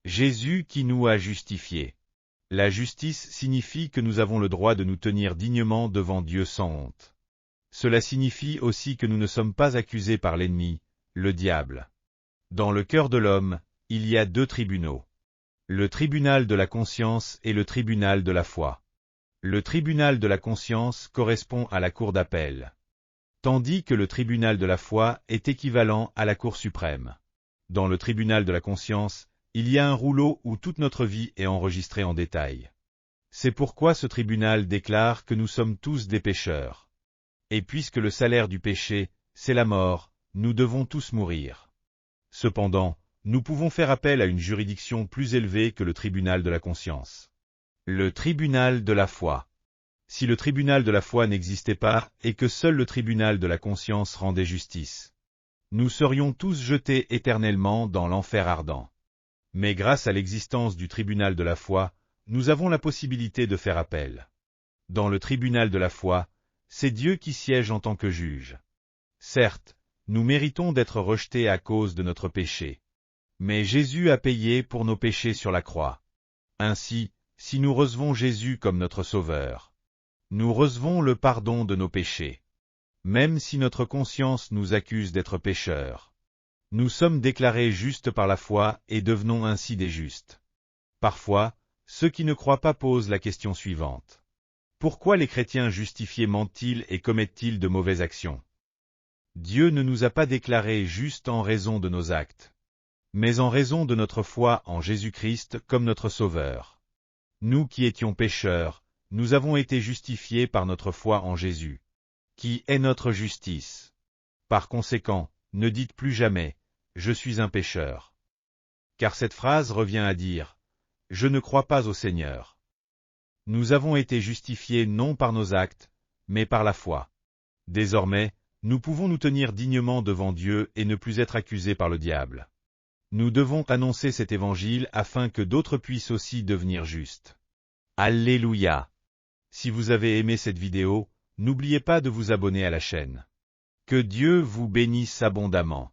Jésus qui nous a justifiés. La justice signifie que nous avons le droit de nous tenir dignement devant Dieu sans honte. Cela signifie aussi que nous ne sommes pas accusés par l'ennemi, le diable. Dans le cœur de l'homme, il y a deux tribunaux. Le tribunal de la conscience et le tribunal de la foi. Le tribunal de la conscience correspond à la cour d'appel, tandis que le tribunal de la foi est équivalent à la Cour suprême. Dans le tribunal de la conscience, il y a un rouleau où toute notre vie est enregistrée en détail. C'est pourquoi ce tribunal déclare que nous sommes tous des pécheurs. Et puisque le salaire du péché, c'est la mort, nous devons tous mourir. Cependant, nous pouvons faire appel à une juridiction plus élevée que le tribunal de la conscience. Le tribunal de la foi. Si le tribunal de la foi n'existait pas et que seul le tribunal de la conscience rendait justice, nous serions tous jetés éternellement dans l'enfer ardent. Mais grâce à l'existence du tribunal de la foi, nous avons la possibilité de faire appel. Dans le tribunal de la foi, c'est Dieu qui siège en tant que juge. Certes, nous méritons d'être rejetés à cause de notre péché. Mais Jésus a payé pour nos péchés sur la croix. Ainsi, si nous recevons Jésus comme notre Sauveur, nous recevons le pardon de nos péchés. Même si notre conscience nous accuse d'être pécheurs, nous sommes déclarés justes par la foi et devenons ainsi des justes. Parfois, ceux qui ne croient pas posent la question suivante. Pourquoi les chrétiens justifiés mentent-ils et commettent-ils de mauvaises actions? Dieu ne nous a pas déclarés justes en raison de nos actes, mais en raison de notre foi en Jésus-Christ comme notre Sauveur. Nous qui étions pécheurs, nous avons été justifiés par notre foi en Jésus, qui est notre justice. Par conséquent, ne dites plus jamais « Je suis un pécheur ». Car cette phrase revient à dire « Je ne crois pas au Seigneur ». Nous avons été justifiés non par nos actes, mais par la foi. Désormais, nous pouvons nous tenir dignement devant Dieu et ne plus être accusés par le diable. Nous devons annoncer cet évangile afin que d'autres puissent aussi devenir justes. Alléluia! Si vous avez aimé cette vidéo, n'oubliez pas de vous abonner à la chaîne. Que Dieu vous bénisse abondamment.